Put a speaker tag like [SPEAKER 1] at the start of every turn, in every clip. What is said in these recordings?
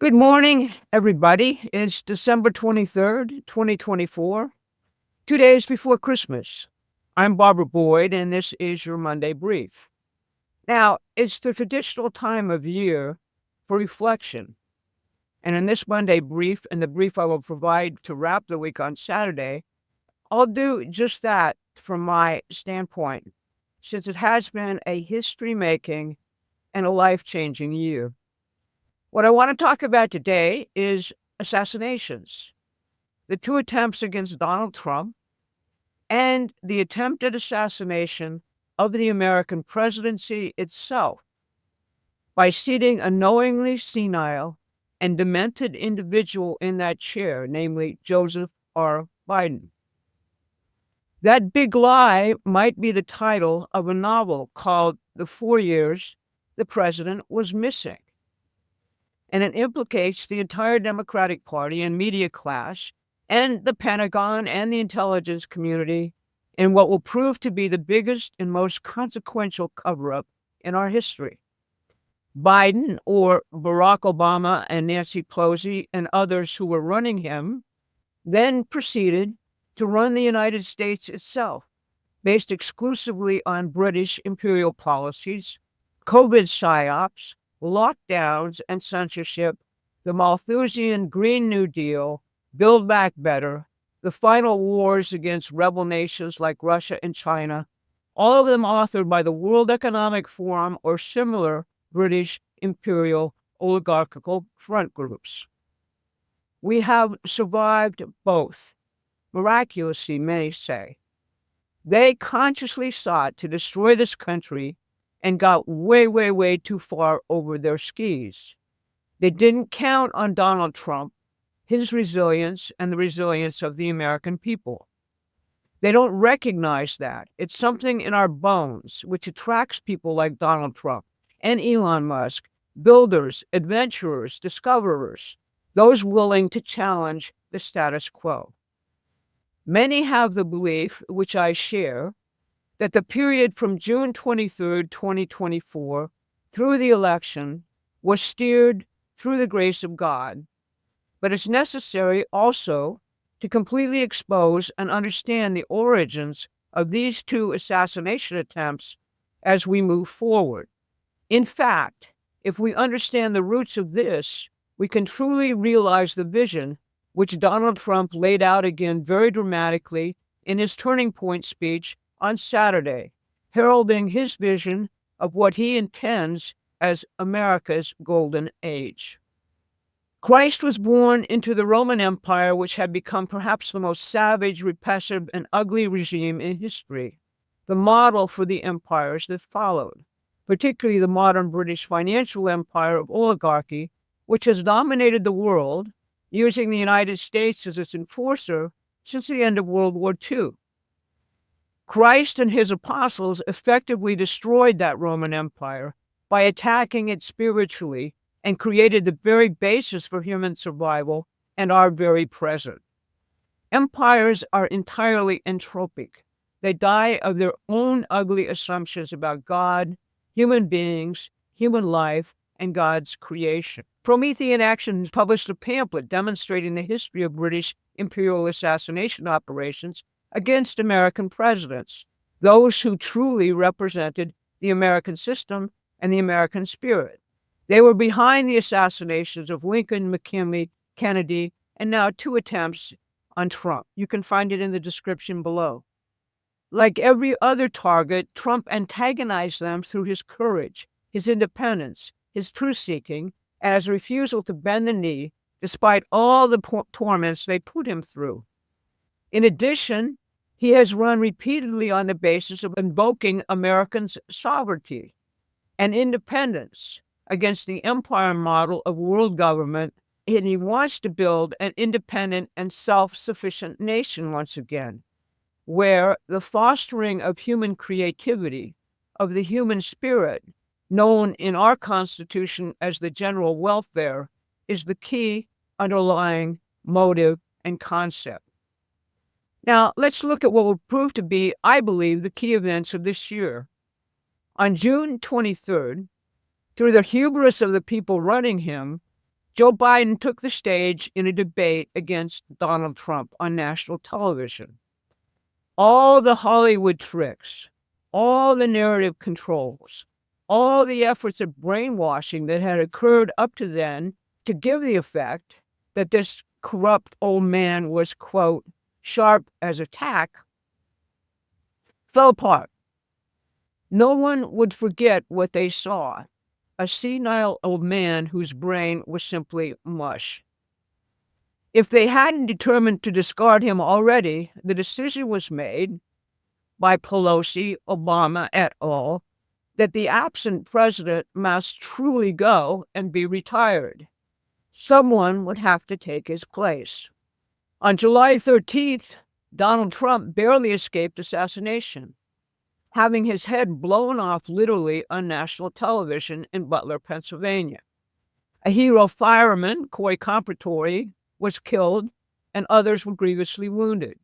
[SPEAKER 1] Good morning, everybody. It's December 23rd, 2024, 2 days before Christmas. I'm Barbara Boyd, and this is your Monday Brief. Now, it's the traditional time of year for reflection. And in this Monday Brief, and the brief I will provide to wrap the week on Saturday, I'll do just that from my standpoint, since it has been a history making and a life changing year. What I want to talk about today is assassinations, the two attempts against Donald Trump and the attempted assassination of the American presidency itself by seating a knowingly senile and demented individual in that chair, namely Joseph R. Biden. That big lie might be the title of a novel called The 4 Years the President Was Missing. And it implicates the entire Democratic Party and media class and the Pentagon and the intelligence community in what will prove to be the biggest and most consequential cover-up in our history. Biden, or Barack Obama and Nancy Pelosi and others who were running him, then proceeded to run the United States itself, based exclusively on British imperial policies, COVID psyops, lockdowns and censorship, the Malthusian Green New Deal, Build Back Better, the final wars against rebel nations like Russia and China, all of them authored by the World Economic Forum or similar British imperial oligarchical front groups. We have survived both, miraculously, many say. They consciously sought to destroy this country and got way, way, way too far over their skis. They didn't count on Donald Trump, his resilience, and the resilience of the American people. They don't recognize that. It's something in our bones which attracts people like Donald Trump and Elon Musk, builders, adventurers, discoverers, those willing to challenge the status quo. Many have the belief, which I share, that the period from June 23rd, 2024 through the election was steered through the grace of God. But it's necessary also to completely expose and understand the origins of these two assassination attempts as we move forward. In fact, if we understand the roots of this, we can truly realize the vision which Donald Trump laid out again very dramatically in his turning point speech on Saturday, heralding his vision of what he intends as America's golden age. Christ was born into the Roman Empire, which had become perhaps the most savage, repressive, and ugly regime in history, the model for the empires that followed, particularly the modern British financial empire of oligarchy, which has dominated the world, using the United States as its enforcer since the end of World War II. Christ and his apostles effectively destroyed that Roman Empire by attacking it spiritually and created the very basis for human survival and our very present. Empires are entirely entropic. They die of their own ugly assumptions about God, human beings, human life, and God's creation. Promethean Action published a pamphlet demonstrating the history of British imperial assassination operations against American presidents, those who truly represented the American system and the American spirit. They were behind the assassinations of Lincoln, McKinley, Kennedy, and now two attempts on Trump. You can find it in the description below. Like every other target, Trump antagonized them through his courage, his independence, his truth-seeking, and his refusal to bend the knee despite all the torments they put him through. In addition, he has run repeatedly on the basis of invoking Americans' sovereignty and independence against the empire model of world government, and he wants to build an independent and self-sufficient nation once again, where the fostering of human creativity, of the human spirit, known in our Constitution as the general welfare, is the key underlying motive and concept. Now, let's look at what will prove to be, I believe, the key events of this year. On June 23rd, through the hubris of the people running him, Joe Biden took the stage in a debate against Donald Trump on national television. All the Hollywood tricks, all the narrative controls, all the efforts of brainwashing that had occurred up to then to give the effect that this corrupt old man was, quote, sharp as a tack, fell apart. No one would forget what they saw, a senile old man whose brain was simply mush. If they hadn't determined to discard him already, the decision was made by Pelosi, Obama et al. That the absent president must truly go and be retired. Someone would have to take his place. On July 13th, Donald Trump barely escaped assassination, having his head blown off literally on national television in Butler, Pennsylvania. A hero fireman, Coy Comparatori, was killed, and others were grievously wounded.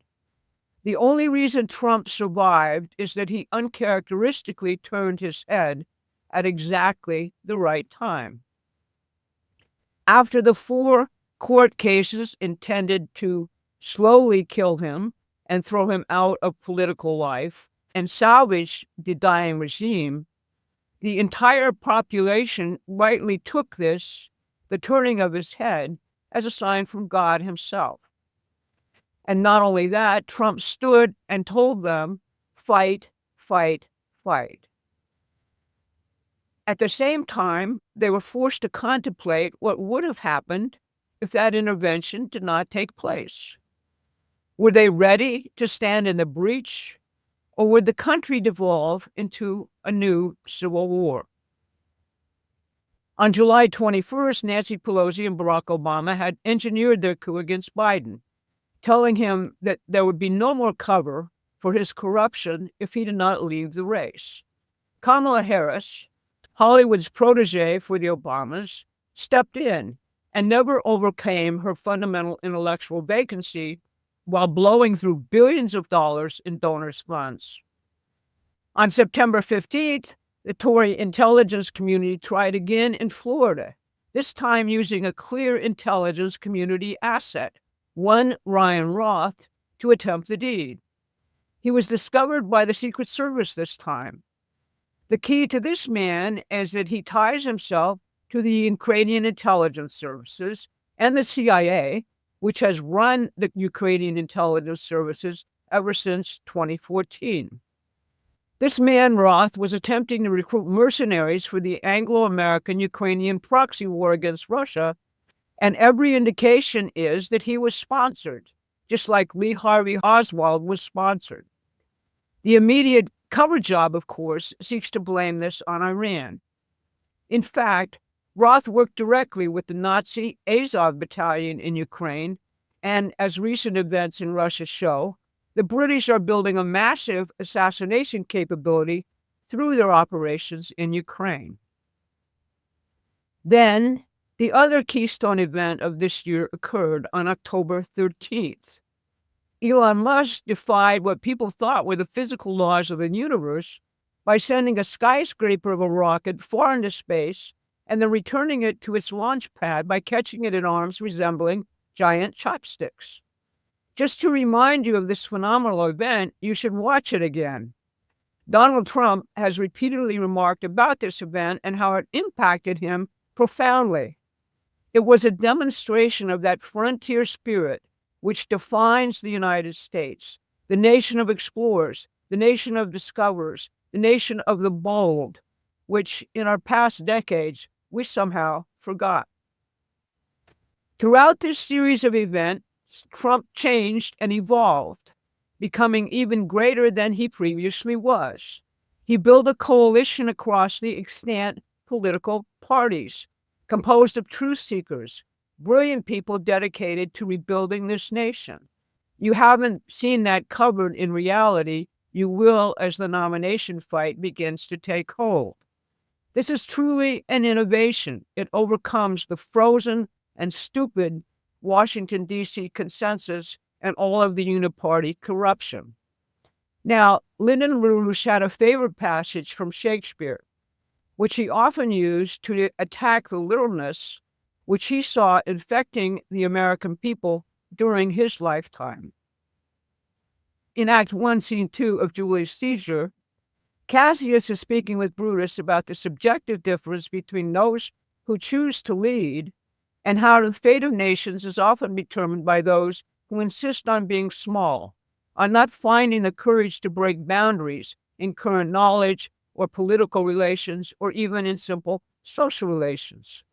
[SPEAKER 1] The only reason Trump survived is that he uncharacteristically turned his head at exactly the right time. After the 4 court cases intended to slowly kill him and throw him out of political life and salvage the dying regime, the entire population rightly took this, the turning of his head, as a sign from God himself. And not only that, Trump stood and told them, fight, fight, fight. At the same time, they were forced to contemplate what would have happened if that intervention did not take place. Were they ready to stand in the breach, or would the country devolve into a new civil war? On July 21st, Nancy Pelosi and Barack Obama had engineered their coup against Biden, telling him that there would be no more cover for his corruption if he did not leave the race. Kamala Harris, Hollywood's protege for the Obamas, stepped in and never overcame her fundamental intellectual vacancy while blowing through billions of dollars in donors' funds. On September 15th, the Tory intelligence community tried again in Florida, this time using a clear intelligence community asset, one Ryan Roth, to attempt the deed. He was discovered by the Secret Service this time. The key to this man is that he ties himself to the Ukrainian intelligence services and the CIA, which has run the Ukrainian intelligence services ever since 2014. This man, Roth, was attempting to recruit mercenaries for the Anglo-American Ukrainian proxy war against Russia, and every indication is that he was sponsored, just like Lee Harvey Oswald was sponsored. The immediate cover job, of course, seeks to blame this on Iran. In fact, Roth worked directly with the Nazi Azov battalion in Ukraine, and as recent events in Russia show, the British are building a massive assassination capability through their operations in Ukraine. Then, the other keystone event of this year occurred on October 13th. Elon Musk defied what people thought were the physical laws of the universe by sending a skyscraper of a rocket far into space and then returning it to its launch pad by catching it in arms resembling giant chopsticks. Just to remind you of this phenomenal event, you should watch it again. Donald Trump has repeatedly remarked about this event and how it impacted him profoundly. It was a demonstration of that frontier spirit which defines the United States, the nation of explorers, the nation of discoverers, the nation of the bold, which in our past decades we somehow forgot. Throughout this series of events, Trump changed and evolved, becoming even greater than he previously was. He built a coalition across the extant political parties, composed of truth seekers, brilliant people dedicated to rebuilding this nation. You haven't seen that covered in reality. You will as the nomination fight begins to take hold. This is truly an innovation. It overcomes the frozen and stupid Washington, D.C. consensus and all of the uniparty corruption. Now, Lyndon LaRouche had a favorite passage from Shakespeare, which he often used to attack the literalness which he saw infecting the American people during his lifetime. In Act 1, Scene 2 of Julius Caesar, Cassius is speaking with Brutus about the subjective difference between those who choose to lead and how the fate of nations is often determined by those who insist on being small, on not finding the courage to break boundaries in current knowledge or political relations or even in simple social relations.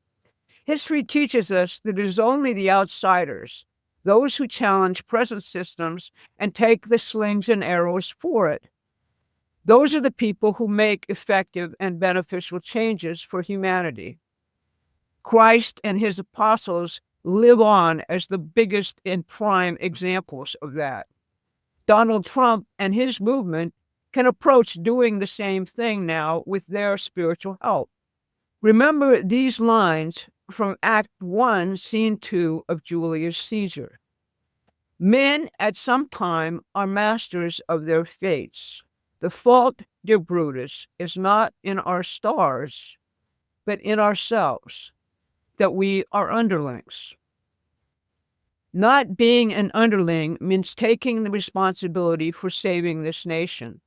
[SPEAKER 1] History teaches us that it is only the outsiders, those who challenge present systems and take the slings and arrows for it. Those are the people who make effective and beneficial changes for humanity. Christ and his apostles live on as the biggest and prime examples of that. Donald Trump and his movement can approach doing the same thing now with their spiritual help. Remember these lines from Act 1, Scene 2 of Julius Caesar. Men at some time are masters of their fates. The fault, dear Brutus, is not in our stars, but in ourselves, that we are underlings. Not being an underling means taking the responsibility for saving this nation,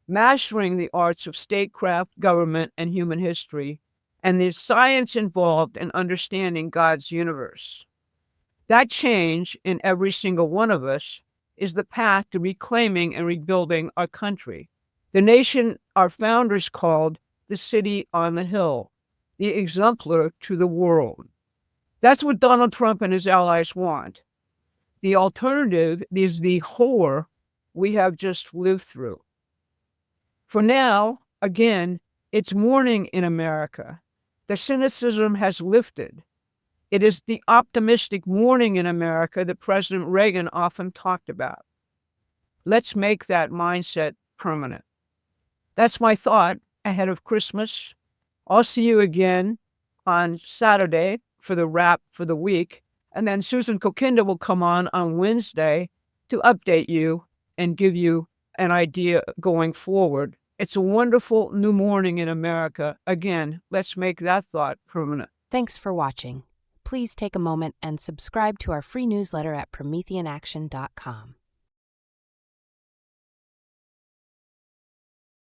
[SPEAKER 1] mastering the arts of statecraft, government, and human history, and the science involved in understanding God's universe. That change in every single one of us is the path to reclaiming and rebuilding our country. The nation our founders called the city on the hill, the exemplar to the world. That's what Donald Trump and his allies want. The alternative is the horror we have just lived through. For now, again, it's morning in America. The cynicism has lifted. It is the optimistic morning in America that President Reagan often talked about. Let's make that mindset permanent. That's my thought ahead of Christmas. I'll see you again on Saturday for the wrap for the week. And then Susan Kokinda will come on Wednesday to update you and give you an idea going forward. It's a wonderful new morning in America. Again, let's make that thought permanent.
[SPEAKER 2] Thanks for watching. Please take a moment and subscribe to our free newsletter at prometheanaction.com.